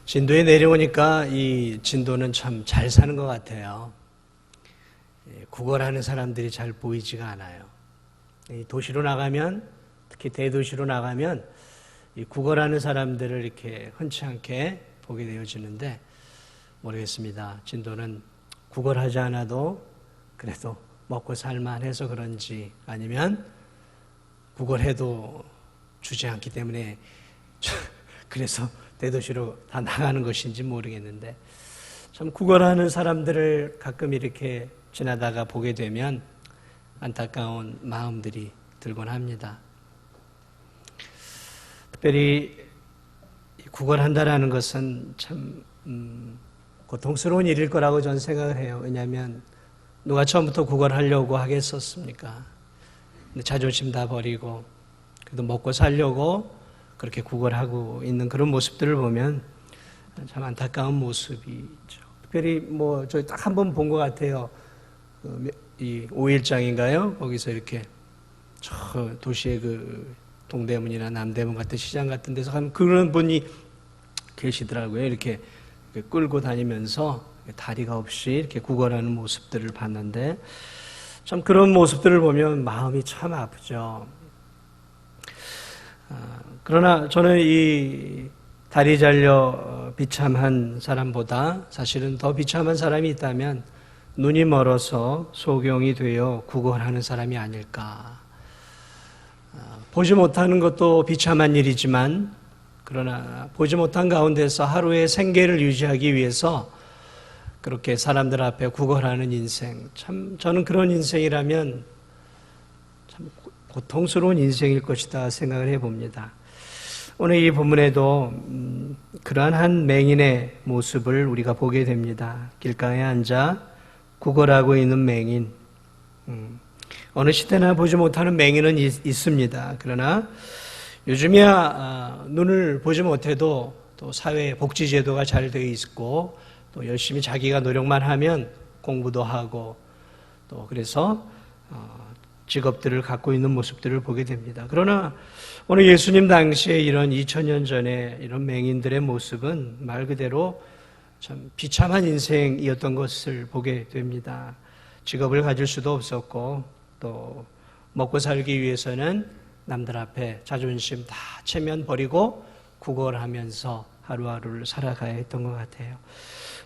진도에 내려오니까 이 진도는 참 잘 사는 것 같아요. 구걸하는 사람들이 잘 보이지가 않아요. 이 도시로 나가면, 특히 대도시로 나가면 이 구걸하는 사람들을 이렇게 흔치 않게 보게 되어지는데, 모르겠습니다. 진도는 구걸하지 않아도 그래도 먹고 살만해서 그런지, 아니면 구걸해도 주지 않기 때문에 그래서 대도시로 다 나가는 것인지 모르겠는데, 참 구걸하는 사람들을 가끔 이렇게 지나다가 보게 되면 안타까운 마음들이 들곤 합니다. 특별히 구걸한다라는 것은 참 고통스러운 일일 거라고 저는 생각을 해요. 왜냐하면 누가 처음부터 구걸하려고 하겠었습니까? 근데 자존심 다 버리고 그래도 먹고 살려고 그렇게 구걸하고 있는 그런 모습들을 보면 참 안타까운 모습이죠. 특별히 저 딱 한 번 본 것 같아요. 이 5일장인가요? 거기서 이렇게 저 도시의 그 동대문이나 남대문 같은 시장 같은 데서 가면 그런 분이 계시더라고요. 이렇게 끌고 다니면서 다리가 없이 이렇게 구걸하는 모습들을 봤는데, 참 그런 모습들을 보면 마음이 참 아프죠. 그러나 저는 이 다리 잘려 비참한 사람보다 사실은 더 비참한 사람이 있다면 눈이 멀어서 소경이 되어 구걸하는 사람이 아닐까. 보지 못하는 것도 비참한 일이지만, 그러나 보지 못한 가운데서 하루의 생계를 유지하기 위해서 그렇게 사람들 앞에 구걸하는 인생, 참 저는 그런 인생이라면 참 고통스러운 인생일 것이다 생각을 해봅니다. 오늘 이 본문에도 그러한 한 맹인의 모습을 우리가 보게 됩니다. 길가에 앉아 구걸하고 있는 맹인. 어느 시대나 보지 못하는 맹인은 있습니다. 그러나 요즘이야 눈을 보지 못해도 또 사회 복지제도가 잘 되어 있고, 또 열심히 자기가 노력만 하면 공부도 하고, 또 그래서 직업들을 갖고 있는 모습들을 보게 됩니다. 그러나 오늘 예수님 당시에 이런 2000년 전에 이런 맹인들의 모습은 말 그대로 참 비참한 인생이었던 것을 보게 됩니다. 직업을 가질 수도 없었고, 또 먹고 살기 위해서는 남들 앞에 자존심 다 체면 버리고 구걸하면서 하루하루를 살아가야 했던 것 같아요.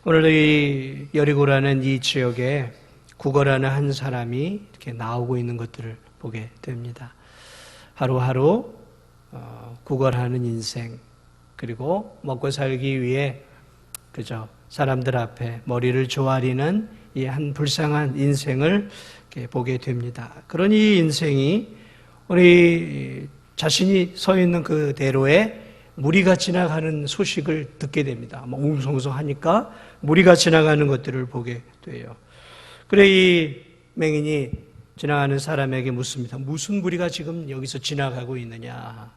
오늘 이 여리고라는 이 지역에 구걸하는 한 사람이 이렇게 나오고 있는 것들을 보게 됩니다. 하루하루 구걸하는 인생, 그리고 먹고 살기 위해 그저 사람들 앞에 머리를 조아리는 이 한 불쌍한 인생을 이렇게 보게 됩니다. 그런 이 인생이 우리 자신이 서 있는 그 대로에 무리가 지나가는 소식을 듣게 됩니다. 웅성성하니까 무리가 지나가는 것들을 보게 돼요. 그래 이 맹인이 지나가는 사람에게 묻습니다. 무슨 무리가 지금 여기서 지나가고 있느냐.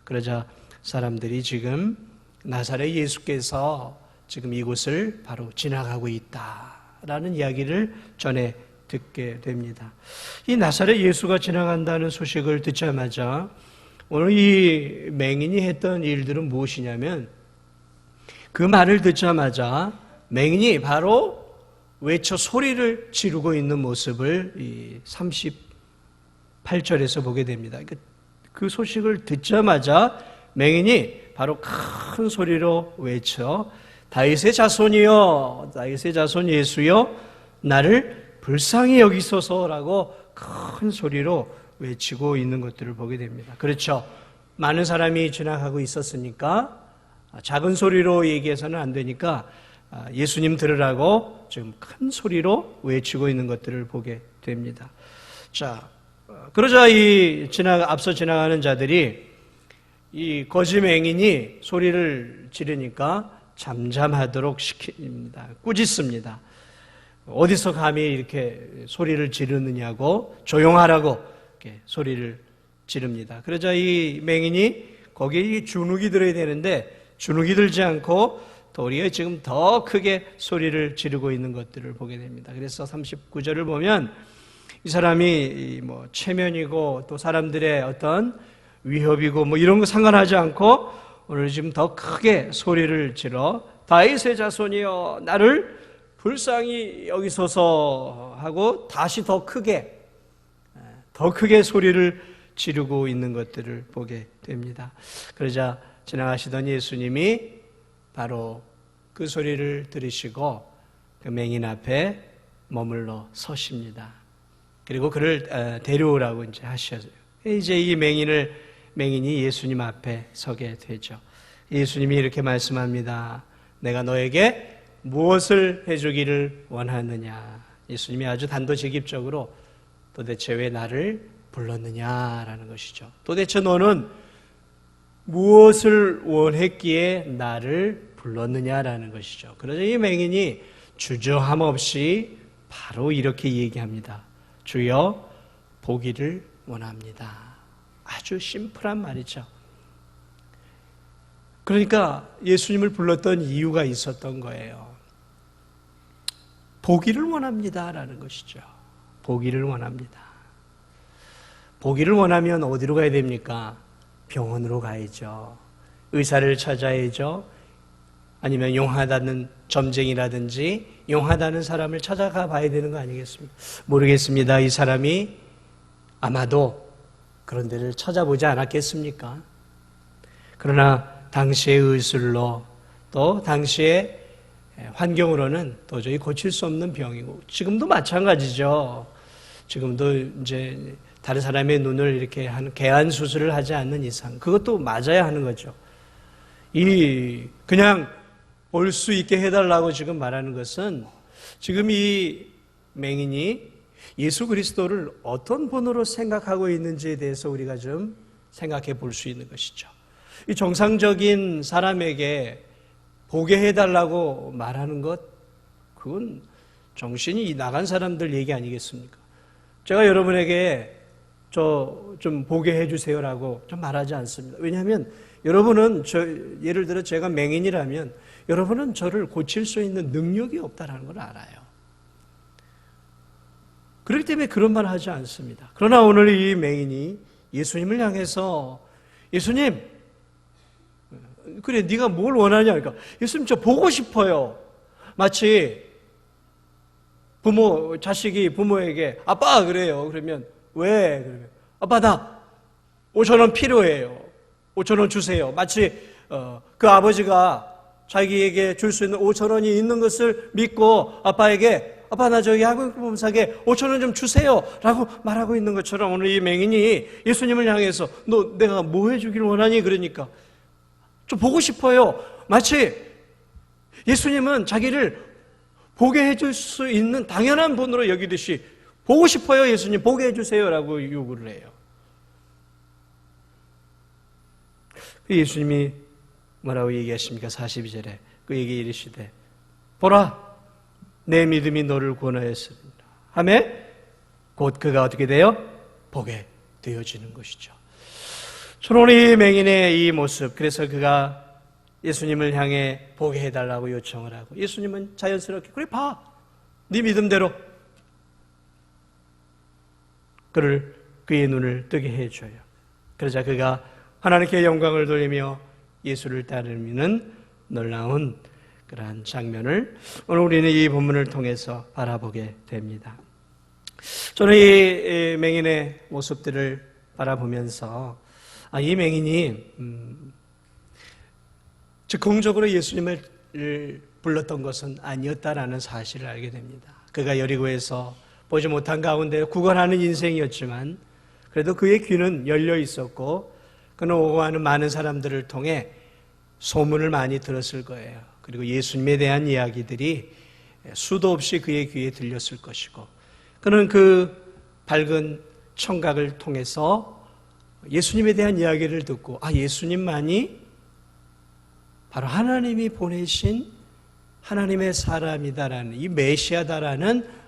그러자 사람들이 지금 나사렛 예수께서 지금 이곳을 바로 지나가고 있다라는 이야기를 전해 듣게 됩니다. 이 나사렛 예수가 지나간다는 소식을 듣자마자 오늘 이 맹인이 했던 일들은 무엇이냐면, 그 말을 듣자마자 맹인이 바로 외쳐 소리를 지르고 있는 모습을 이 38절에서 보게 됩니다. 그 소식을 듣자마자 맹인이 바로 큰 소리로 외쳐 다윗의 자손이여, 다윗의 자손 예수여, 나를 불쌍히 여기소서라고 큰 소리로 외치고 있는 것들을 보게 됩니다. 그렇죠. 많은 사람이 지나가고 있었으니까 작은 소리로 얘기해서는 안 되니까 예수님 들으라고 지금 큰 소리로 외치고 있는 것들을 보게 됩니다. 자, 그러자 앞서 지나가는 자들이 이 거짓 맹인이 소리를 지르니까 잠잠하도록 시킵니다. 꾸짖습니다. 어디서 감히 이렇게 소리를 지르느냐고, 조용하라고 이렇게 소리를 지릅니다. 그러자 이 맹인이 거기에 주눅이 들어야 되는데 주눅이 들지 않고 도리어 지금 더 크게 소리를 지르고 있는 것들을 보게 됩니다. 그래서 39절을 보면 이 사람이 체면이고 또 사람들의 어떤 위협이고 이런 거 상관하지 않고 오늘 지금 더 크게 소리를 질러 다윗의 자손이여 나를 불쌍히 여기소서 하고 다시 더 크게 소리를 지르고 있는 것들을 보게 됩니다. 그러자 지나가시던 예수님이 바로 그 소리를 들으시고 그 맹인 앞에 머물러 서십니다. 그리고 그를 데려오라고 이제 하셔요. 이제 이 맹인이 예수님 앞에 서게 되죠. 예수님이 이렇게 말씀합니다. 내가 너에게 무엇을 해주기를 원하느냐. 예수님이 아주 단도직입적으로 도대체 왜 나를 불렀느냐라는 것이죠. 도대체 너는 무엇을 원했기에 나를 불렀느냐라는 것이죠. 그러자 이 맹인이 주저함 없이 바로 이렇게 얘기합니다. 주여 보기를 원합니다. 아주 심플한 말이죠. 그러니까 예수님을 불렀던 이유가 있었던 거예요. 보기를 원합니다라는 것이죠. 보기를 원합니다. 보기를 원하면 어디로 가야 됩니까? 병원으로 가야죠. 의사를 찾아야죠. 아니면 용하다는 점쟁이라든지 용하다는 사람을 찾아가 봐야 되는 거 아니겠습니까? 모르겠습니다. 이 사람이 아마도 그런 데를 찾아보지 않았겠습니까? 그러나 당시의 의술로 또 당시의 환경으로는 도저히 고칠 수 없는 병이고 지금도 마찬가지죠. 지금도 이제 다른 사람의 눈을 이렇게 하는 개안 수술을 하지 않는 이상 그것도 맞아야 하는 거죠. 그냥 볼 수 있게 해달라고 지금 말하는 것은 지금 이 맹인이 예수 그리스도를 어떤 분으로 생각하고 있는지에 대해서 우리가 좀 생각해 볼 수 있는 것이죠. 이 정상적인 사람에게 보게 해달라고 말하는 것, 그건 정신이 나간 사람들 얘기 아니겠습니까? 제가 여러분에게 좀 보게 해주세요라고 좀 말하지 않습니다. 왜냐하면 여러분은 예를 들어 제가 맹인이라면 여러분은 저를 고칠 수 있는 능력이 없다는 걸 알아요. 그렇기 때문에 그런 말 하지 않습니다. 그러나 오늘 이 맹인이 예수님을 향해서 예수님, 그래 네가 뭘 원하냐? 그러니까 예수님 저 보고 싶어요. 마치 자식이 부모에게 아빠 그래요. 그러면 왜? 그러면 아빠 나 5,000원 필요해요. 5,000원 주세요. 마치 그 아버지가 자기에게 줄 수 있는 5,000원이 있는 것을 믿고 아빠에게 아빠 나 저기 학원봉사에 5,000원 좀 주세요 라고 말하고 있는 것처럼 오늘 이 맹인이 예수님을 향해서 너 내가 뭐 해주길 원하니? 그러니까 좀 보고 싶어요. 마치 예수님은 자기를 보게 해줄 수 있는 당연한 분으로 여기듯이 보고 싶어요. 예수님 보게 해주세요 라고 요구를 해요. 예수님이 뭐라고 얘기하십니까? 42절에 그에게 이르시되 보라 내 믿음이 너를 구원하였습니다 하며 곧 그가 어떻게 돼요? 보게 되어지는 것이죠. 저는 오늘 이 맹인의 이 모습, 그래서 그가 예수님을 향해 보게 해달라고 요청을 하고 예수님은 자연스럽게 그래 봐 네 믿음대로 그의 눈을 뜨게 해줘요. 그러자 그가 하나님께 영광을 돌리며 예수를 따르는 놀라운 그러한 장면을 오늘 우리는 이 본문을 통해서 바라보게 됩니다. 저는 이 맹인의 모습들을 바라보면서 이 맹인이 즉흥적으로 예수님을 불렀던 것은 아니었다라는 사실을 알게 됩니다. 그가 여리고에서 보지 못한 가운데 구걸하는 인생이었지만 그래도 그의 귀는 열려 있었고 그는 오고 가는 많은 사람들을 통해 소문을 많이 들었을 거예요. 그리고 예수님에 대한 이야기들이 수도 없이 그의 귀에 들렸을 것이고 그는 그 밝은 청각을 통해서 예수님에 대한 이야기를 듣고 예수님만이 바로 하나님이 보내신 하나님의 사람이다라는 이 메시아다라는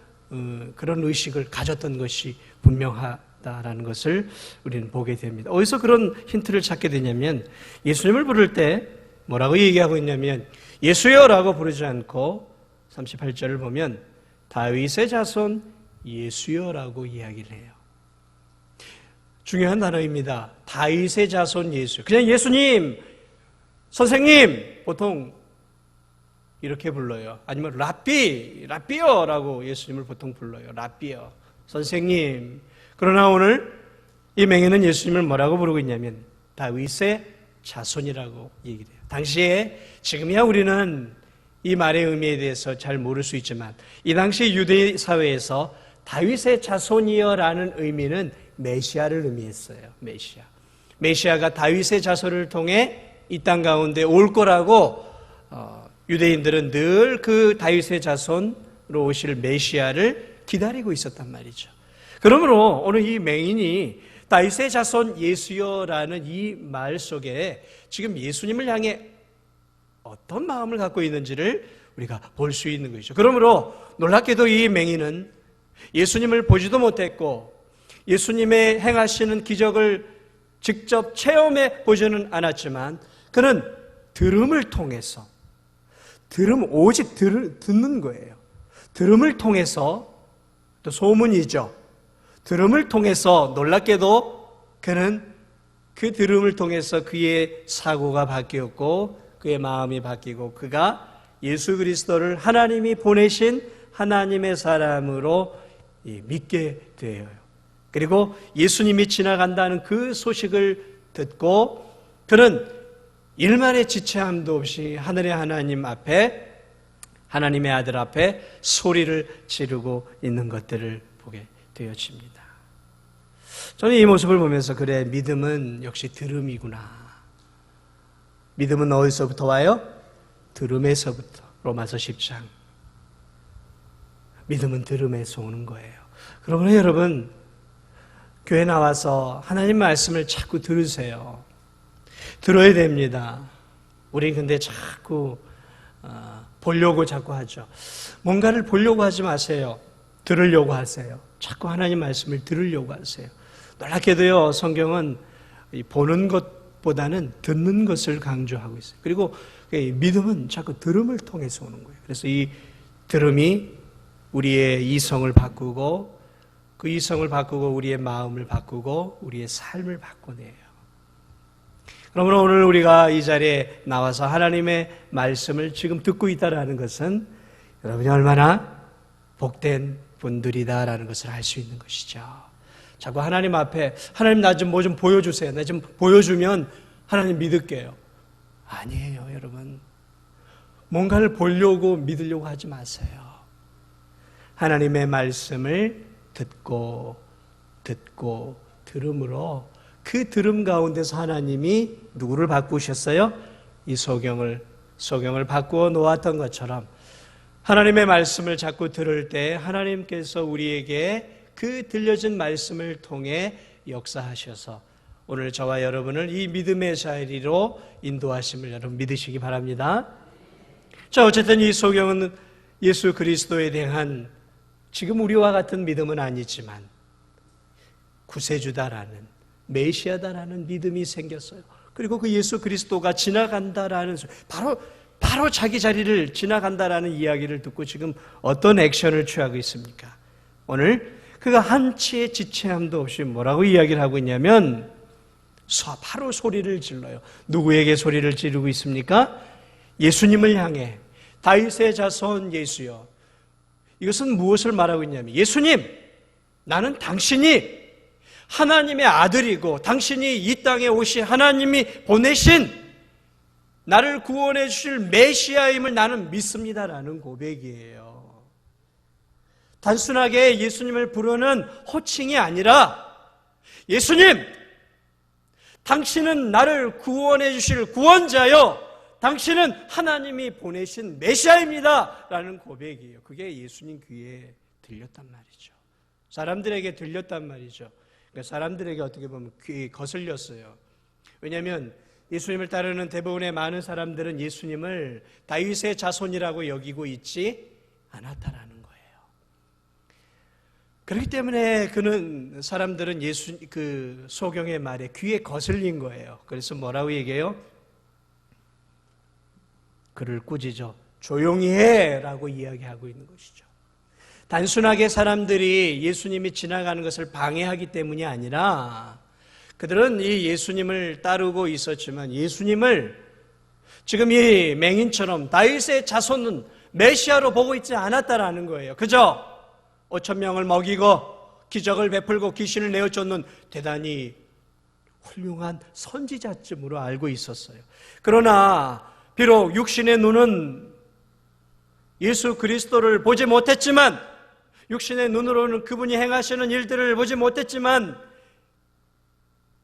그런 의식을 가졌던 것이 분명하다라는 것을 우리는 보게 됩니다. 어디서 그런 힌트를 찾게 되냐면 예수님을 부를 때 뭐라고 얘기하고 있냐면 예수여라고 부르지 않고 38절을 보면 다윗의 자손 예수여라고 이야기를 해요. 중요한 단어입니다. 다윗의 자손 예수. 그냥 예수님, 선생님 보통 이렇게 불러요. 아니면 라삐어라고 예수님을 보통 불러요. 라삐어, 선생님. 그러나 오늘 이 맹인은 예수님을 뭐라고 부르고 있냐면 다윗의 자손이라고 얘기해요. 당시에 지금이야 우리는 이 말의 의미에 대해서 잘 모를 수 있지만 이 당시 유대 사회에서 다윗의 자손이여라는 의미는 메시아를 의미했어요. 메시아가 다윗의 자손을 통해 이 땅 가운데 올 거라고 유대인들은 늘 그 다윗의 자손으로 오실 메시아를 기다리고 있었단 말이죠. 그러므로 오늘 이 맹인이 다윗의 자손 예수여라는 이 말 속에 지금 예수님을 향해 어떤 마음을 갖고 있는지를 우리가 볼 수 있는 것이죠. 그러므로 놀랍게도 이 맹인은 예수님을 보지도 못했고 예수님의 행하시는 기적을 직접 체험해 보지는 않았지만 그는 들음을 통해서 오직 듣는 거예요. 들음을 통해서 또 소문이죠. 들음을 통해서 놀랍게도 그는 그 들음을 통해서 그의 사고가 바뀌었고 그의 마음이 바뀌고 그가 예수 그리스도를 하나님이 보내신 하나님의 사람으로 믿게 되어요. 그리고 예수님이 지나간다는 그 소식을 듣고 그는 일말의 지체함도 없이 하늘의 하나님 앞에 하나님의 아들 앞에 소리를 지르고 있는 것들을 보게 되어집니다. 저는 이 모습을 보면서 그래 믿음은 역시 들음이구나. 믿음은 어디서부터 와요? 들음에서부터. 로마서 10장. 믿음은 들음에서 오는 거예요. 그러므로 여러분 교회 나와서 하나님 말씀을 자꾸 들으세요. 들어야 됩니다. 우리 근데 자꾸 보려고 자꾸 하죠. 뭔가를 보려고 하지 마세요. 들으려고 하세요. 자꾸 하나님 말씀을 들으려고 하세요. 놀랍게도요, 성경은 보는 것보다는 듣는 것을 강조하고 있어요. 그리고 믿음은 자꾸 들음을 통해서 오는 거예요. 그래서 이 들음이 우리의 이성을 바꾸고 그 이성을 바꾸고 우리의 마음을 바꾸고 우리의 삶을 바꿔내요. 그러므로 오늘 우리가 이 자리에 나와서 하나님의 말씀을 지금 듣고 있다는 것은 여러분이 얼마나 복된 분들이다라는 것을 알 수 있는 것이죠. 자꾸 하나님 앞에 하나님 나 좀 뭐 좀 보여주세요. 나 좀 보여주면 하나님 믿을게요. 아니에요, 여러분. 뭔가를 보려고 믿으려고 하지 마세요. 하나님의 말씀을 듣고 들음으로 그 들음 가운데서 하나님이 누구를 바꾸셨어요? 이 소경을 바꾸어 놓았던 것처럼 하나님의 말씀을 자꾸 들을 때 하나님께서 우리에게 그 들려진 말씀을 통해 역사하셔서 오늘 저와 여러분을 이 믿음의 자리로 인도하심을 여러분 믿으시기 바랍니다. 자, 어쨌든 이 소경은 예수 그리스도에 대한 지금 우리와 같은 믿음은 아니지만 구세주다라는 메시아다라는 믿음이 생겼어요. 그리고 그 예수 그리스도가 지나간다라는 바로 자기 자리를 지나간다라는 이야기를 듣고 지금 어떤 액션을 취하고 있습니까? 오늘 그가 한치의 지체함도 없이 뭐라고 이야기를 하고 있냐면 바로 소리를 질러요. 누구에게 소리를 지르고 있습니까? 예수님을 향해 다윗의 자손 예수여. 이것은 무엇을 말하고 있냐면 예수님, 나는 당신이 하나님의 아들이고 당신이 이 땅에 오신 하나님이 보내신 나를 구원해 주실 메시아임을 나는 믿습니다라는 고백이에요. 단순하게 예수님을 부르는 호칭이 아니라 예수님, 당신은 나를 구원해 주실 구원자요, 당신은 하나님이 보내신 메시아입니다 라는 고백이에요. 그게 예수님 귀에 들렸단 말이죠. 사람들에게 들렸단 말이죠. 그러니까 사람들에게 어떻게 보면 귀에 거슬렸어요. 왜냐하면 예수님을 따르는 대부분의 많은 사람들은 예수님을 다윗의 자손이라고 여기고 있지 않았다라는 거예요. 그렇기 때문에 사람들은 그 소경의 말에 귀에 거슬린 거예요. 그래서 뭐라고 얘기해요? 그를 꾸짖어 조용히 해라고 이야기하고 있는 것이죠. 단순하게 사람들이 예수님이 지나가는 것을 방해하기 때문이 아니라 그들은 이 예수님을 따르고 있었지만 예수님을 지금 이 맹인처럼 다윗의 자손은 메시아로 보고 있지 않았다라는 거예요. 그저 5천 명을 먹이고 기적을 베풀고 귀신을 내어쫓는 대단히 훌륭한 선지자쯤으로 알고 있었어요. 그러나 비록 육신의 눈은 예수 그리스도를 보지 못했지만, 육신의 눈으로는 그분이 행하시는 일들을 보지 못했지만,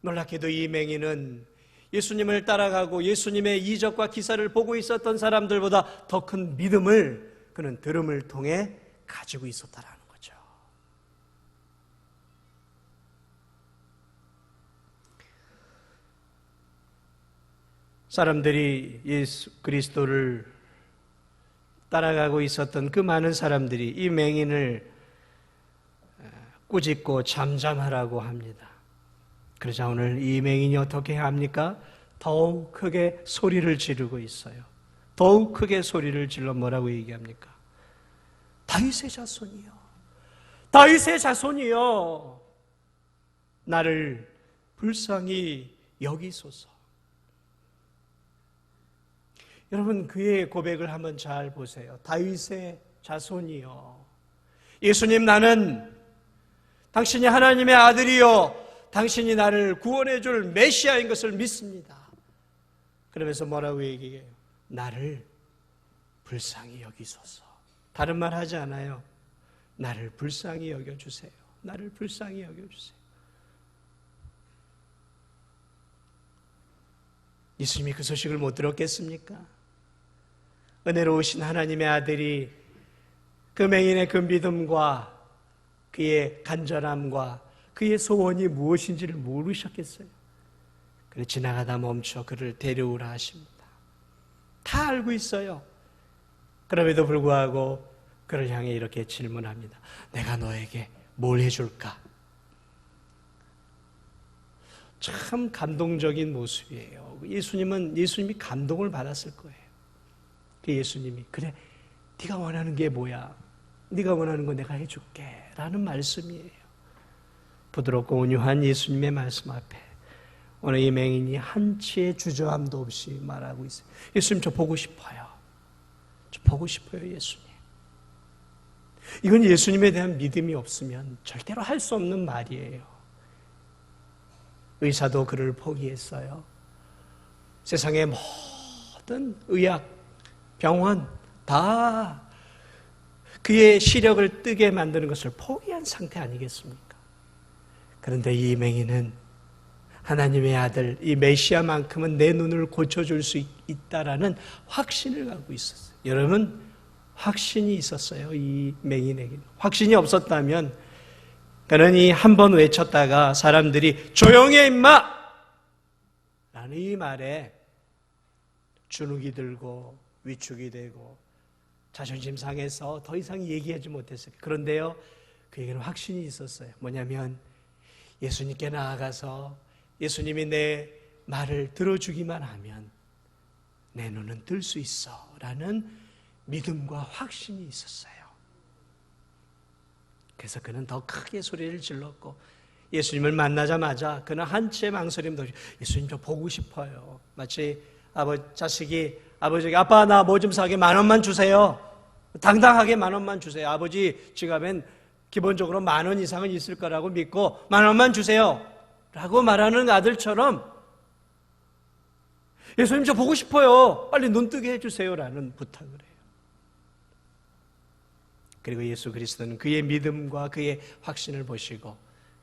놀랍게도 이 맹인은 예수님을 따라가고 예수님의 이적과 기사를 보고 있었던 사람들보다 더 큰 믿음을 그는 들음을 통해 가지고 있었다라는 거죠. 사람들이 예수 그리스도를 따라가고 있었던 그 많은 사람들이 이 맹인을 꾸짖고 잠잠하라고 합니다. 그러자 오늘 이 맹인이 어떻게 합니까? 더욱 크게 소리를 지르고 있어요. 더욱 크게 소리를 질러 뭐라고 얘기합니까? 다윗의 자손이요, 다윗의 자손이요, 나를 불쌍히 여기소서. 여러분, 그의 고백을 한번 잘 보세요. 다윗의 자손이요, 예수님, 나는 당신이 하나님의 아들이요, 당신이 나를 구원해 줄 메시아인 것을 믿습니다. 그러면서 뭐라고 얘기해요? 나를 불쌍히 여기소서. 다른 말 하지 않아요. 나를 불쌍히 여겨주세요. 나를 불쌍히 여겨주세요. 예수님이 그 소식을 못 들었겠습니까? 은혜로우신 하나님의 아들이 그 맹인의 그 믿음과 그의 간절함과 그의 소원이 무엇인지를 모르셨겠어요. 그래 지나가다 멈춰 그를 데려오라 하십니다. 다 알고 있어요. 그럼에도 불구하고 그를 향해 이렇게 질문합니다. 내가 너에게 뭘 해줄까? 참 감동적인 모습이에요. 예수님이 감동을 받았을 거예요. 그 예수님이 그래, 네가 원하는 게 뭐야? 네가 원하는 거 내가 해줄게 라는 말씀이에요. 부드럽고 온유한 예수님의 말씀 앞에 오늘 이 맹인이 한치의 주저함도 없이 말하고 있어요. 예수님, 저 보고 싶어요. 저 보고 싶어요, 예수님. 이건 예수님에 대한 믿음이 없으면 절대로 할 수 없는 말이에요. 의사도 그를 포기했어요. 세상의 모든 의학, 병원 다 그의 시력을 뜨게 만드는 것을 포기한 상태 아니겠습니까? 그런데 이 맹인은 하나님의 아들, 이 메시아만큼은 내 눈을 고쳐줄 수 있다라는 확신을 갖고 있었어요. 여러분, 확신이 있었어요. 이 맹인에게는. 확신이 없었다면 그는 이 한 번 외쳤다가 사람들이 조용해 임마! 라는 이 말에 주눅이 들고 위축이 되고 자존심 상해서 더 이상 얘기하지 못했어요. 그런데요, 그에게는 확신이 있었어요. 뭐냐면 예수님께 나아가서 예수님이 내 말을 들어주기만 하면 내 눈은 뜰 수 있어 라는 믿음과 확신이 있었어요. 그래서 그는 더 크게 소리를 질렀고 예수님을 만나자마자 그는 한치의 망설임도 없이 예수님, 저 보고 싶어요. 마치 자식이 아버지에게 아빠, 나 뭐 좀 사게 10,000원만 주세요. 당당하게 10,000원만 주세요. 아버지 지갑엔 기본적으로 10,000원 이상은 있을 거라고 믿고 10,000원만 주세요 라고 말하는 아들처럼 예수님, 저 보고 싶어요. 빨리 눈 뜨게 해주세요 라는 부탁을 해요. 그리고 예수 그리스도는 그의 믿음과 그의 확신을 보시고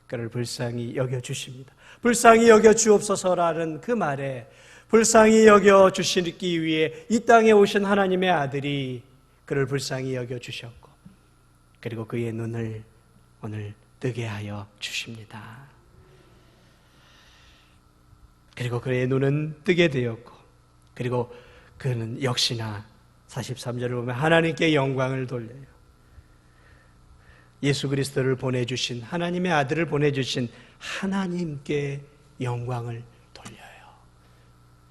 그를 불쌍히 여겨주십니다. 불쌍히 여겨주옵소서라는 그 말에 불쌍히 여겨주시기 위해 이 땅에 오신 하나님의 아들이 그를 불쌍히 여겨주셨고 그리고 그의 눈을 오늘 뜨게 하여 주십니다. 그리고 그의 눈은 뜨게 되었고 그리고 그는 역시나 43절을 보면 하나님께 영광을 돌려요. 예수 그리스도를 보내주신 하나님의 아들을 보내주신 하나님께 영광을 돌려요.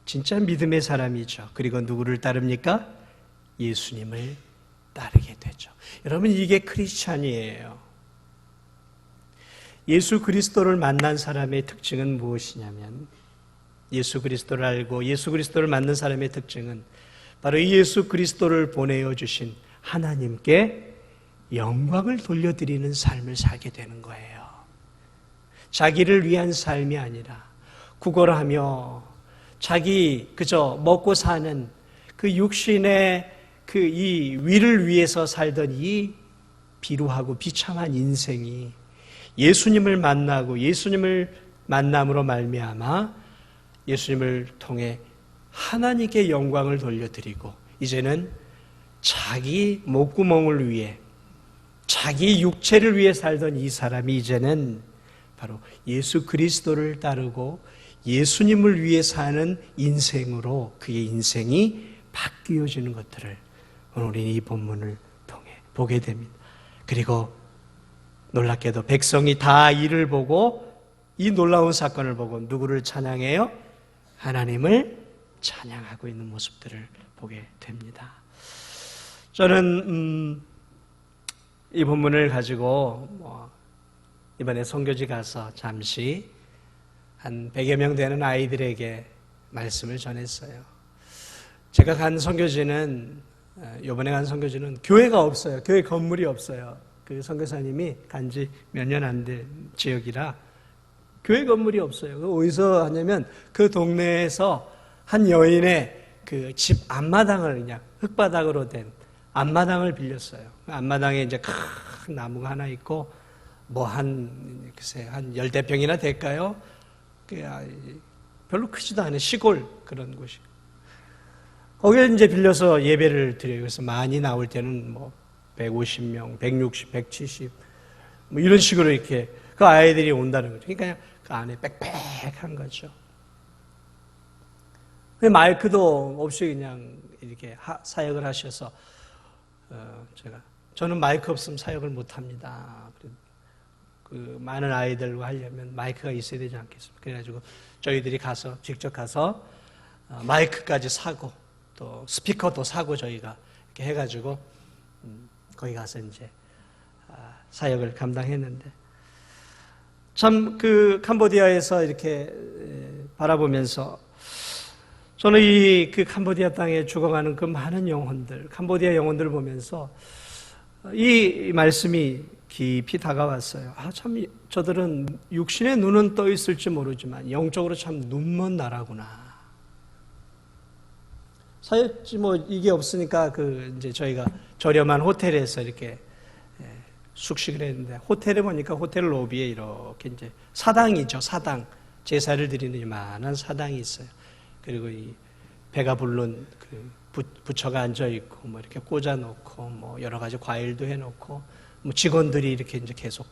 진짜 믿음의 사람이죠. 그리고 누구를 따릅니까? 예수님을 따르게 되죠. 여러분, 이게 크리스찬이에요. 예수 그리스도를 만난 사람의 특징은 무엇이냐면 예수 그리스도를 알고 예수 그리스도를 만난 사람의 특징은 바로 이 예수 그리스도를 보내어 주신 하나님께 영광을 돌려드리는 삶을 살게 되는 거예요. 자기를 위한 삶이 아니라 구걸하며 자기 그저 먹고 사는 그 육신의 그 이 위를 위해서 살던 이 비루하고 비참한 인생이 예수님을 만나고 예수님을 만남으로 말미암아 예수님을 통해 하나님께 영광을 돌려드리고 이제는 자기 목구멍을 위해 자기 육체를 위해 살던 이 사람이 이제는 바로 예수 그리스도를 따르고 예수님을 위해 사는 인생으로 그의 인생이 바뀌어지는 것들을 오늘 우리는 이 본문을 통해 보게 됩니다. 그리고 놀랍게도 백성이 다 이를 보고 이 놀라운 사건을 보고 누구를 찬양해요? 하나님을 찬양하고 있는 모습들을 보게 됩니다. 저는 이 본문을 가지고 이번에 선교지 가서 잠시 한 100여 명 되는 아이들에게 말씀을 전했어요. 제가 간 선교지는 이번에 간 선교지는 교회가 없어요. 교회 건물이 없어요. 그 선교사님이 간지 몇 년 안 된 지역이라 교회 건물이 없어요. 어디서 하냐면 그 동네에서 한 여인의 그 집 앞마당을 그냥 흙바닥으로 된 앞마당을 빌렸어요. 앞마당에 이제 큰 나무가 하나 있고 뭐 글쎄 한 10대평이나 될까요? 별로 크지도 않은 시골 그런 곳이. 거기에 이제 빌려서 예배를 드려요. 그래서 많이 나올 때는 뭐 150명, 160, 170 뭐 이런 식으로 이렇게 그 아이들이 온다는 거죠. 그러니까 그 안에 빽빽한 거죠. 마이크도 없이 그냥 이렇게 사역을 하셔서 저는 마이크 없으면 사역을 못 합니다. 그 많은 아이들과 하려면 마이크가 있어야 되지 않겠습니까? 그래가지고 저희들이 직접 가서 마이크까지 사고 또 스피커도 사고 저희가 이렇게 해가지고 거기 가서 이제 사역을 감당했는데 참 그 캄보디아에서 이렇게 바라보면서 저는 그 캄보디아 땅에 죽어가는 그 많은 영혼들, 캄보디아 영혼들을 보면서 이 말씀이 깊이 다가왔어요. 참 저들은 육신의 눈은 떠 있을지 모르지만 영적으로 참 눈먼 나라구나. 사역지 뭐 이게 없으니까 이제 저희가 저렴한 호텔에서 이렇게 숙식을 했는데 호텔에 보니까 호텔 로비에 이렇게 이제 사당이죠. 사당. 제사를 드리는 이만한 사당이 있어요. 그리고 이 배가 부른 부처가 앉아 있고 뭐 이렇게 꽂아 놓고 뭐 여러 가지 과일도 해 놓고 뭐 직원들이 이렇게 이제 계속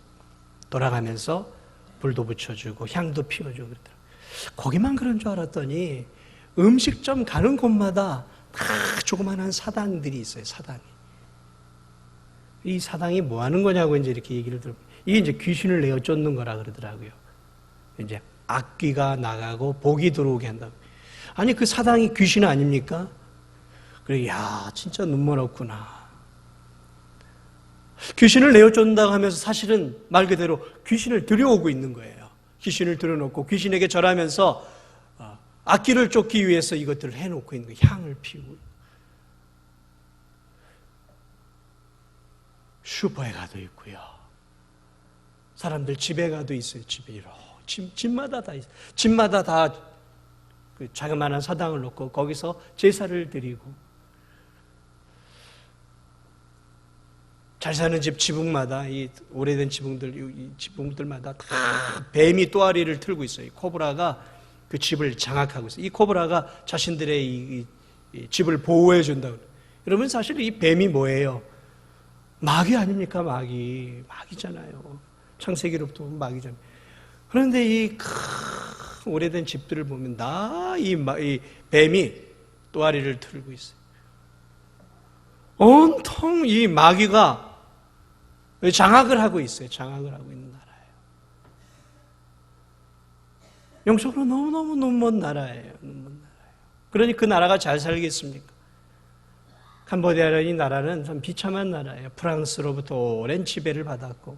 돌아가면서 불도 붙여주고 향도 피워주고 그러더라고요. 거기만 그런 줄 알았더니 음식점 가는 곳마다 다 조그만한 사당들이 있어요. 사당이. 이 사당이 뭐 하는 거냐고 이제 이렇게 얘기를 들어보면 이게 이제 귀신을 내어 쫓는 거라 그러더라고요. 이제 악귀가 나가고 복이 들어오게 한다고. 아니 그 사당이 귀신 아닙니까? 그래, 야 진짜 눈멀었구나. 귀신을 내어 쫓는다고 하면서 사실은 말 그대로 귀신을 들여오고 있는 거예요. 귀신을 들여놓고 귀신에게 절하면서 악귀를 쫓기 위해서 이것들을 해놓고 있는 거예요. 향을 피우고. 슈퍼에 가도 있고요. 사람들 집에 가도 있어요. 집에 이렇게 집마다 다 있어요. 집마다 다 그 자그마한 사당을 놓고 거기서 제사를 드리고 잘 사는 집 지붕마다 이 오래된 이 지붕들마다 다 뱀이 또아리를 틀고 있어요. 이 코브라가 그 집을 장악하고 있어요. 이 코브라가 자신들의 이 집을 보호해 준다고. 여러분 사실 이 뱀이 뭐예요? 마귀 아닙니까? 마귀잖아요. 창세기로부터 마귀잖아요. 그런데 이 오래된 집들을 보면 이 뱀이 또아리를 틀고 있어요. 온통 이 마귀가 장악을 하고 있어요. 장악을 하고 있는 나라예요. 영적으로 너무너무 눈먼 나라예요. 그러니 그 나라가 잘 살겠습니까? 캄보디아라는 이 나라는 참 비참한 나라예요. 프랑스로부터 오랜 지배를 받았고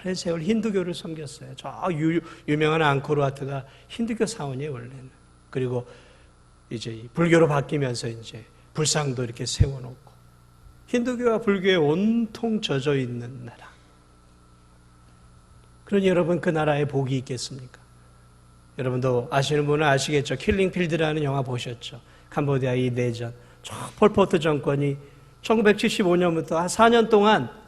오랜 세월 힌두교를 섬겼어요. 저 유명한 앙코르와트가 힌두교 사원이에요, 원래는. 그리고 이제 불교로 바뀌면서 이제 불상도 이렇게 세워놓고 힌두교와 불교에 온통 젖어 있는 나라. 그러니 여러분 그 나라에 복이 있겠습니까? 여러분도 아시는 분은 아시겠죠. 킬링필드라는 영화 보셨죠? 캄보디아 이 내전. 저 폴포트 정권이 1975년부터 한 4년 동안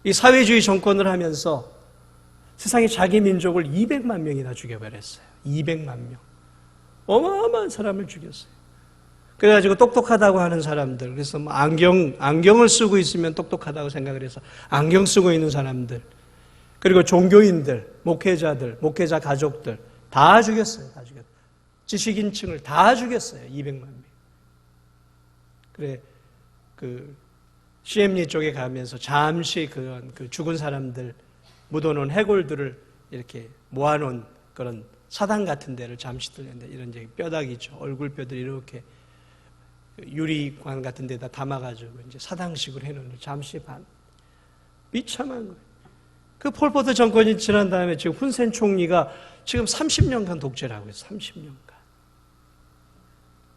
이 사회주의 정권을 하면서 세상에 자기 민족을 200만 명이나 죽여버렸어요. 200만 명. 어마어마한 사람을 죽였어요. 그래가지고 똑똑하다고 하는 사람들, 그래서 뭐 안경을 쓰고 있으면 똑똑하다고 생각을 해서 안경 쓰고 있는 사람들, 그리고 종교인들, 목회자들, 목회자 가족들 다 죽였어요. 다 죽였어요. 지식인층을 다 죽였어요. 200만 명. 그래, CM리 쪽에 가면서 잠시 그 죽은 사람들 묻어놓은 해골들을 이렇게 모아놓은 그런 사당 같은 데를 잠시 들렸는데, 이런 이제 뼈다귀죠. 얼굴 뼈들이 이렇게 유리관 같은 데다 담아가지고 이제 사당식으로 해놓는 잠시 비참한 거예요. 그 폴포트 정권이 지난 다음에 지금 훈센 총리가 지금 30년간 독재를 하고 있어요. 30년간.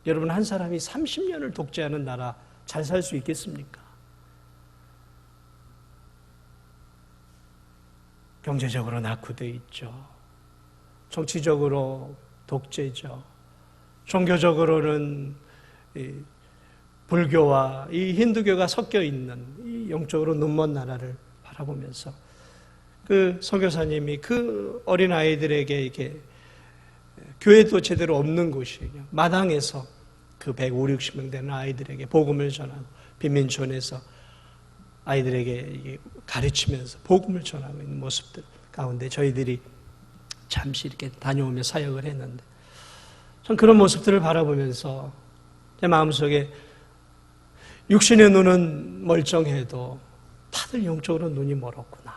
여러분, 한 사람이 30년을 독재하는 나라 잘 살 수 있겠습니까? 경제적으로 낙후되어 있죠. 정치적으로 독재죠. 종교적으로는 불교와 이 힌두교가 섞여 있는 이 영적으로 눈먼 나라를 바라보면서 그 선교사님이 그 어린 아이들에게 이렇게 교회도 제대로 없는 곳이에요. 마당에서 그 150, 60명 되는 아이들에게 복음을 전하고 빈민촌에서 아이들에게 가르치면서 복음을 전하고 있는 모습들 가운데 저희들이 잠시 이렇게 다녀오며 사역을 했는데, 전 그런 모습들을 바라보면서 제 마음속에 육신의 눈은 멀쩡해도 다들 영적으로 눈이 멀었구나.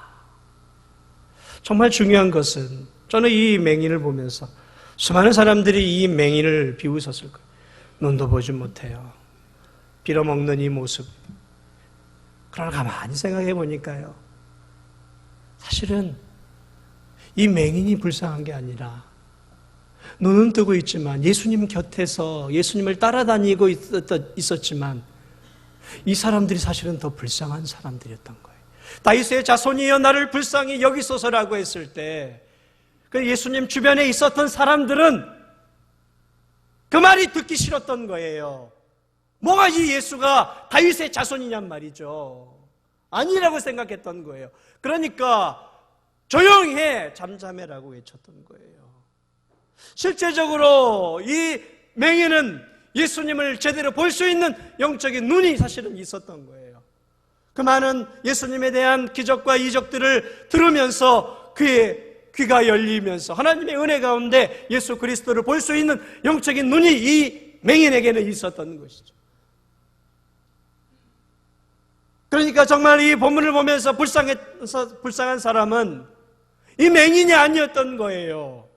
정말 중요한 것은 저는 이 맹인을 보면서 수많은 사람들이 이 맹인을 비웃었을 거예요. 눈도 보지 못해요. 빌어먹는 이 모습. 그러나 가만히 생각해 보니까요, 사실은 이 맹인이 불쌍한 게 아니라 눈은 뜨고 있지만 예수님 곁에서 예수님을 따라다니고 있었지만 이 사람들이 사실은 더 불쌍한 사람들이었던 거예요. 다윗의 자손이여 나를 불쌍히 여기소서라고 했을 때 그 예수님 주변에 있었던 사람들은 그 말이 듣기 싫었던 거예요. 뭐가 이 예수가 다윗의 자손이냔 말이죠. 아니라고 생각했던 거예요. 그러니까 조용해, 잠잠해라고 외쳤던 거예요. 실제적으로 이 맹인은 예수님을 제대로 볼 수 있는 영적인 눈이 사실은 있었던 거예요. 그 많은 예수님에 대한 기적과 이적들을 들으면서 그의 귀가 열리면서 하나님의 은혜 가운데 예수 그리스도를 볼 수 있는 영적인 눈이 이 맹인에게는 있었던 것이죠. 그러니까 정말 이 본문을 보면서 불쌍한 사람은 이 맹인이 아니었던 거예요.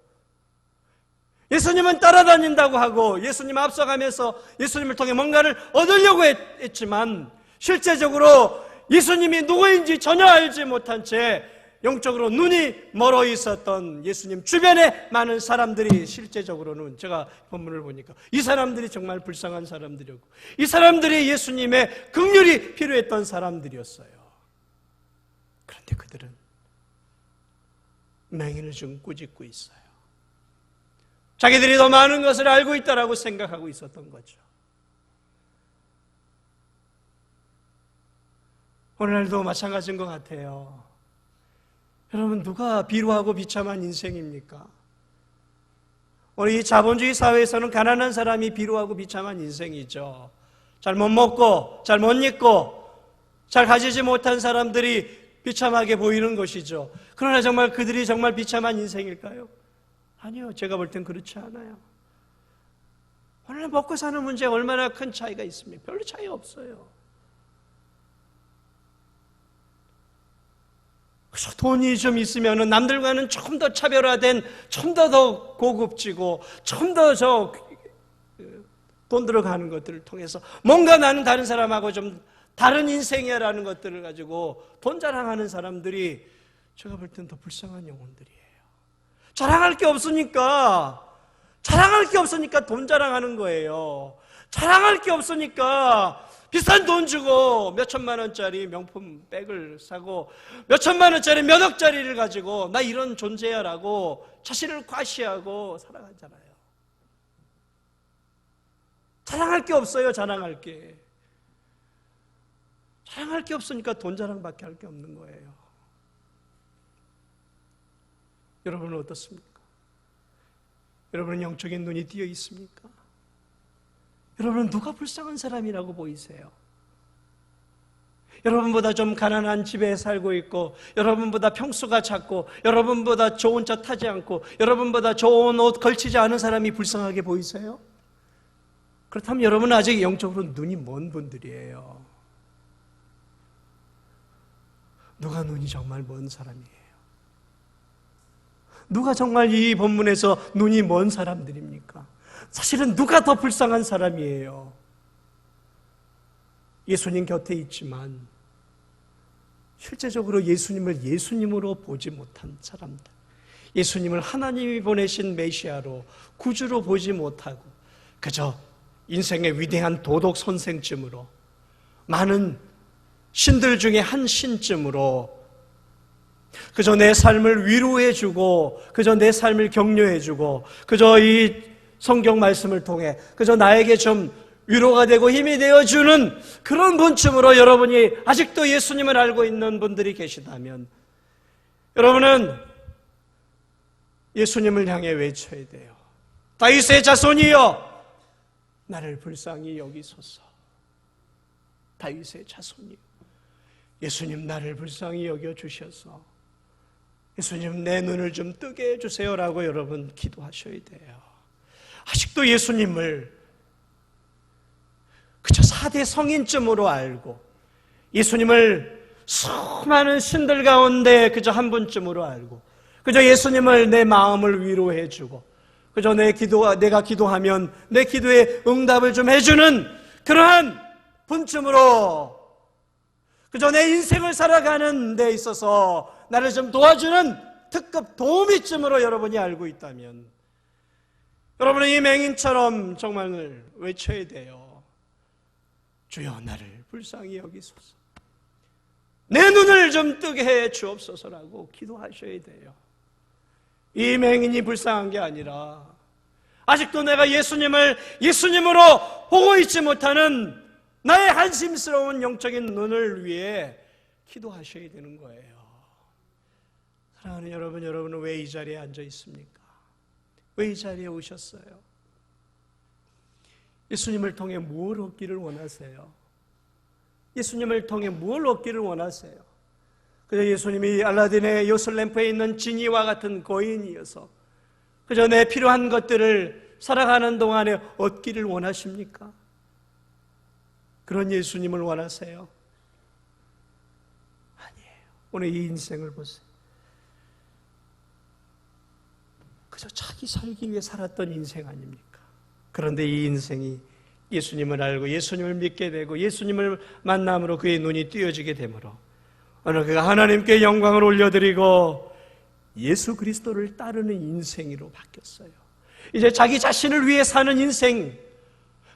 예수님은 따라다닌다고 하고 예수님 앞서가면서 예수님을 통해 뭔가를 얻으려고 했지만 실제적으로 예수님이 누구인지 전혀 알지 못한 채 영적으로 눈이 멀어 있었던 예수님 주변에 많은 사람들이 실제적으로는 제가 본문을 보니까 이 사람들이 정말 불쌍한 사람들이었고 이 사람들이 예수님의 긍휼이 필요했던 사람들이었어요. 그런데 그들은 맹인을 지금 꾸짖고 있어요. 자기들이 더 많은 것을 알고 있다라고 생각하고 있었던 거죠. 오늘날도 마찬가지인 것 같아요. 여러분, 누가 비루하고 비참한 인생입니까? 우리 이 자본주의 사회에서는 가난한 사람이 비루하고 비참한 인생이죠. 잘 못 먹고 잘 못 입고 잘 가지지 못한 사람들이 비참하게 보이는 것이죠. 그러나 정말 그들이 정말 비참한 인생일까요? 아니요, 제가 볼 땐 그렇지 않아요. 오늘 먹고 사는 문제가 얼마나 큰 차이가 있습니까? 별로 차이 없어요. 그래서 돈이 좀 있으면 남들과는 좀 더 차별화된, 좀 더 고급지고, 좀 더 돈 들어가는 것들을 통해서 뭔가 나는 다른 사람하고 좀 다른 인생이야라는 것들을 가지고 돈 자랑하는 사람들이 제가 볼 땐 더 불쌍한 영혼들이에요. 자랑할 게 없으니까 돈 자랑하는 거예요. 자랑할 게 없으니까 비싼 돈 주고 몇 천만 원짜리 명품 백을 사고 몇 천만 원짜리 몇 억짜리를 가지고 나 이런 존재야라고 자신을 과시하고 살아가잖아요. 자랑할 게 없어요. 자랑할 게 없으니까 돈 자랑밖에 할 게 없는 거예요. 여러분은 어떻습니까? 여러분은 영적인 눈이 띄어 있습니까? 여러분은 누가 불쌍한 사람이라고 보이세요? 여러분보다 좀 가난한 집에 살고 있고, 여러분보다 평수가 작고, 여러분보다 좋은 차 타지 않고, 여러분보다 좋은 옷 걸치지 않은 사람이 불쌍하게 보이세요? 그렇다면 여러분은 아직 영적으로 눈이 먼 분들이에요. 누가 눈이 정말 먼 사람이에요? 누가 정말 이 본문에서 눈이 먼 사람들입니까? 사실은 누가 더 불쌍한 사람이에요? 예수님 곁에 있지만 실제적으로 예수님을 예수님으로 보지 못한 사람들, 예수님을 하나님이 보내신 메시아로 구주로 보지 못하고 그저 인생의 위대한 도덕 선생쯤으로, 많은 신들 중에 한 신쯤으로 그저 내 삶을 위로해주고 그저 내 삶을 격려해주고 그저 이 성경 말씀을 통해 그저 나에게 좀 위로가 되고 힘이 되어주는 그런 분쯤으로 여러분이 아직도 예수님을 알고 있는 분들이 계시다면 여러분은 예수님을 향해 외쳐야 돼요. 다윗의 자손이여 나를 불쌍히 여기소서. 다윗의 자손이여 예수님 나를 불쌍히 여겨주셔서 예수님 내 눈을 좀 뜨게 해주세요라고 여러분 기도하셔야 돼요. 아직도 예수님을 그저 4대 성인쯤으로 알고 예수님을 수많은 신들 가운데 그저 한 분쯤으로 알고 그저 예수님을 내 마음을 위로해주고 그저 내가 기도하면 내 기도에 응답을 좀 해주는 그러한 분쯤으로 그저 내 인생을 살아가는 데 있어서 나를 좀 도와주는 특급 도우미쯤으로 여러분이 알고 있다면 여러분은 이 맹인처럼 정말 외쳐야 돼요. 주여 나를 불쌍히 여기소서. 내 눈을 좀 뜨게 해 주옵소서라고 기도하셔야 돼요. 이 맹인이 불쌍한 게 아니라 아직도 내가 예수님을 예수님으로 보고 있지 못하는 나의 한심스러운 영적인 눈을 위해 기도하셔야 되는 거예요. 사랑하는 여러분, 여러분은 왜 이 자리에 앉아 있습니까? 왜 이 자리에 오셨어요? 예수님을 통해 무엇을 얻기를 원하세요? 예수님을 통해 무엇을 얻기를 원하세요? 그저 예수님이 알라딘의 요술램프에 있는 지니와 같은 거인이어서 그저 내 필요한 것들을 살아가는 동안에 얻기를 원하십니까? 그런 예수님을 원하세요? 아니에요. 오늘 이 인생을 보세요. 그저 자기 살기 위해 살았던 인생 아닙니까? 그런데 이 인생이 예수님을 알고 예수님을 믿게 되고 예수님을 만남으로 그의 눈이 띄어지게 되므로 오늘 그가 하나님께 영광을 올려드리고 예수 그리스도를 따르는 인생으로 바뀌었어요. 이제 자기 자신을 위해 사는 인생,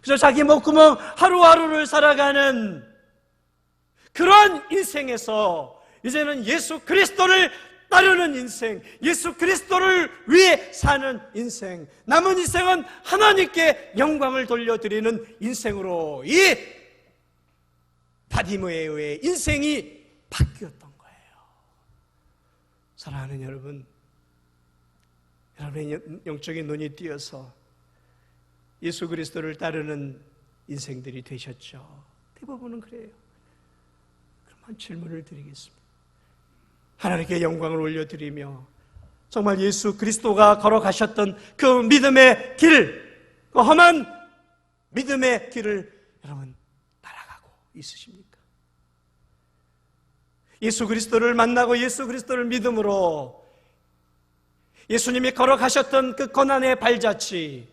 그저 자기 목구멍 하루하루를 살아가는 그런 인생에서 이제는 예수 그리스도를 따르는 인생, 예수 그리스도를 위해 사는 인생, 남은 인생은 하나님께 영광을 돌려드리는 인생으로 이 바디메오의 인생이 바뀌었던 거예요. 사랑하는 여러분, 여러분의 영적인 눈이 띄어서 예수 그리스도를 따르는 인생들이 되셨죠? 대부분은 그래요. 그럼 질문을 드리겠습니다. 하나님께 영광을 올려드리며 정말 예수 그리스도가 걸어가셨던 그 믿음의 길, 그 험한 믿음의 길을 여러분 따라가고 있으십니까? 예수 그리스도를 만나고 예수 그리스도를 믿음으로 예수님이 걸어가셨던 그 고난의 발자취,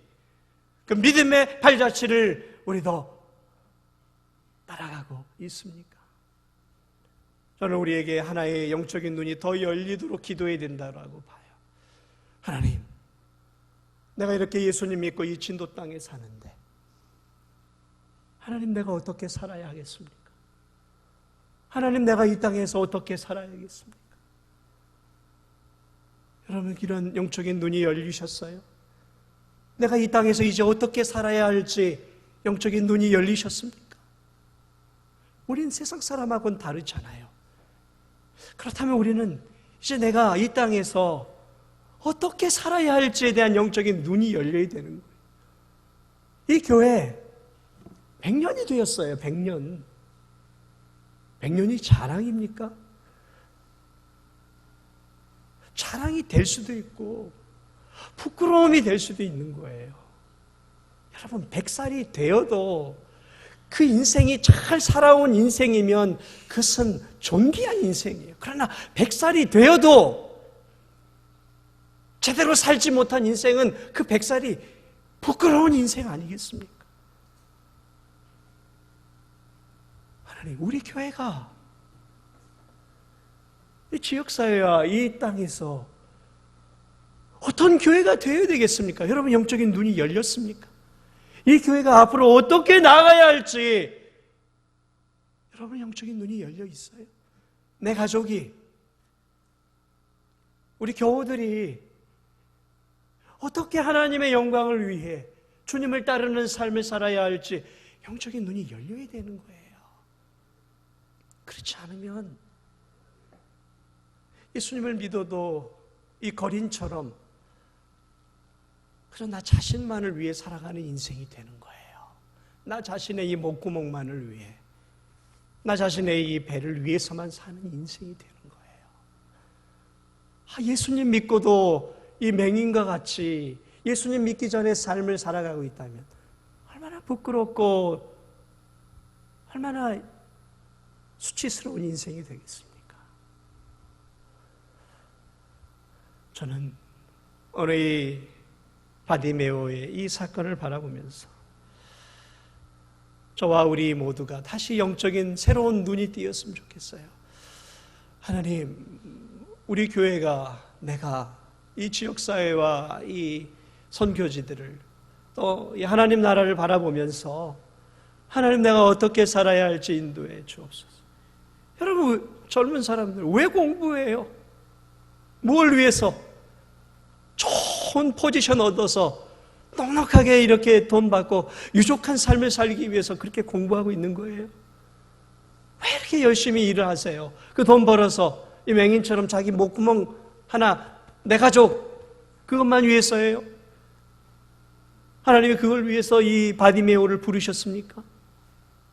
그 믿음의 발자취를 우리도 따라가고 있습니까? 저는 우리에게 하나의 영적인 눈이 더 열리도록 기도해야 된다고 봐요. 하나님, 내가 이렇게 예수님 믿고 이 진도 땅에 사는데 하나님, 내가 어떻게 살아야 하겠습니까? 하나님, 내가 이 땅에서 어떻게 살아야겠습니까? 여러분, 이런 영적인 눈이 열리셨어요? 내가 이 땅에서 이제 어떻게 살아야 할지 영적인 눈이 열리셨습니까? 우린 세상 사람하고는 다르잖아요. 그렇다면 우리는 이제 내가 이 땅에서 어떻게 살아야 할지에 대한 영적인 눈이 열려야 되는 거예요. 이 교회 100년이 되었어요. 100년. 100년이 자랑입니까? 자랑이 될 수도 있고 부끄러움이 될 수도 있는 거예요. 여러분, 100살이 되어도 그 인생이 잘 살아온 인생이면 그것은 존귀한 인생이에요. 그러나 100살이 되어도 제대로 살지 못한 인생은 그 100살이 부끄러운 인생 아니겠습니까? 하나님, 우리 교회가 이 지역사회와 이 땅에서 어떤 교회가 되어야 되겠습니까? 여러분, 영적인 눈이 열렸습니까? 이 교회가 앞으로 어떻게 나아가야 할지 여러분, 영적인 눈이 열려 있어요. 내 가족이, 우리 교우들이 어떻게 하나님의 영광을 위해 주님을 따르는 삶을 살아야 할지 영적인 눈이 열려야 되는 거예요. 그렇지 않으면 예수님을 믿어도 이 거린처럼 그저 나 자신만을 위해 살아가는 인생이 되는 거예요. 나 자신의 이 목구멍만을 위해, 나 자신의 이 배를 위해서만 사는 인생이 되는 거예요. 예수님 믿고도 이 맹인과 같이 예수님 믿기 전에 삶을 살아가고 있다면 얼마나 부끄럽고 얼마나 수치스러운 인생이 되겠습니까? 저는 오늘 이 바디메오의 이 사건을 바라보면서 저와 우리 모두가 다시 영적인 새로운 눈이 띄었으면 좋겠어요. 하나님, 우리 교회가, 내가 이 지역사회와 이 선교지들을 또 이 하나님 나라를 바라보면서 하나님, 내가 어떻게 살아야 할지 인도해 주옵소서. 여러분, 젊은 사람들 왜 공부해요? 뭘 위해서? 좋은 포지션 얻어서 넉넉하게 이렇게 돈 받고 유족한 삶을 살기 위해서 그렇게 공부하고 있는 거예요? 왜 이렇게 열심히 일을 하세요? 그 돈 벌어서 이 맹인처럼 자기 목구멍 하나, 내 가족, 그것만 위해서예요? 하나님이 그걸 위해서 이 바디메오를 부르셨습니까?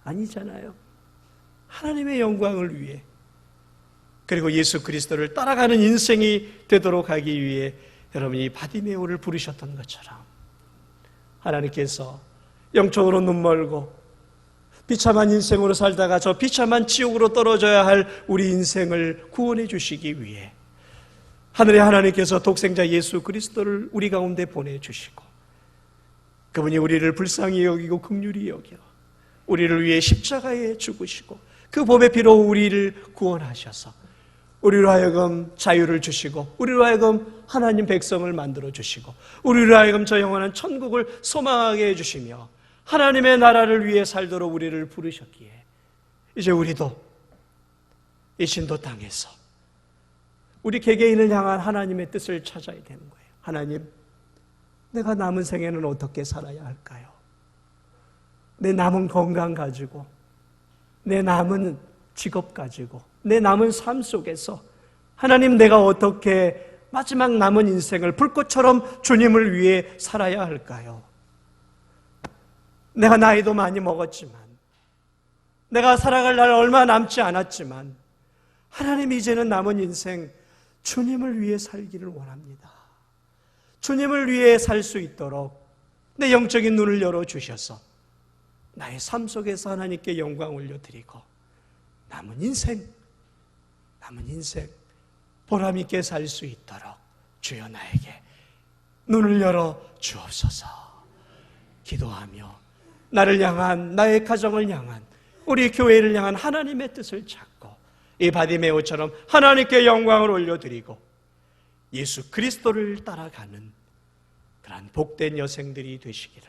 아니잖아요. 하나님의 영광을 위해, 그리고 예수 그리스도를 따라가는 인생이 되도록 하기 위해 여러분이 바디메오를 부르셨던 것처럼 하나님께서 영적으로 눈멀고 비참한 인생으로 살다가 저 비참한 지옥으로 떨어져야 할 우리 인생을 구원해 주시기 위해 하늘의 하나님께서 독생자 예수 그리스도를 우리 가운데 보내주시고, 그분이 우리를 불쌍히 여기고 긍휼히 여겨 우리를 위해 십자가에 죽으시고 그 보배 피로 우리를 구원하셔서 우리로 하여금 자유를 주시고 우리로 하여금 하나님 백성을 만들어 주시고 우리로 하여금 저 영원한 천국을 소망하게 해주시며 하나님의 나라를 위해 살도록 우리를 부르셨기에 이제 우리도 이 신도 땅에서 우리 개개인을 향한 하나님의 뜻을 찾아야 되는 거예요. 하나님, 내가 남은 생에는 어떻게 살아야 할까요? 내 남은 건강 가지고, 내 남은 직업 가지고, 내 남은 삶 속에서 하나님, 내가 어떻게 마지막 남은 인생을 불꽃처럼 주님을 위해 살아야 할까요? 내가 나이도 많이 먹었지만, 내가 살아갈 날 얼마 남지 않았지만 하나님, 이제는 남은 인생 주님을 위해 살기를 원합니다. 주님을 위해 살 수 있도록 내 영적인 눈을 열어주셔서 나의 삶 속에서 하나님께 영광 올려드리고 남은 인생 보람 있게 살 수 있도록 주여 나에게 눈을 열어 주옵소서. 기도하며 나를 향한, 나의 가정을 향한 우리 교회를 향한 하나님의 뜻을 찾고 이 바디메오처럼 하나님께 영광을 올려드리고 예수 그리스도를 따라가는 그러한 복된 여생들이 되시기를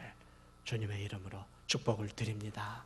주님의 이름으로 축복을 드립니다.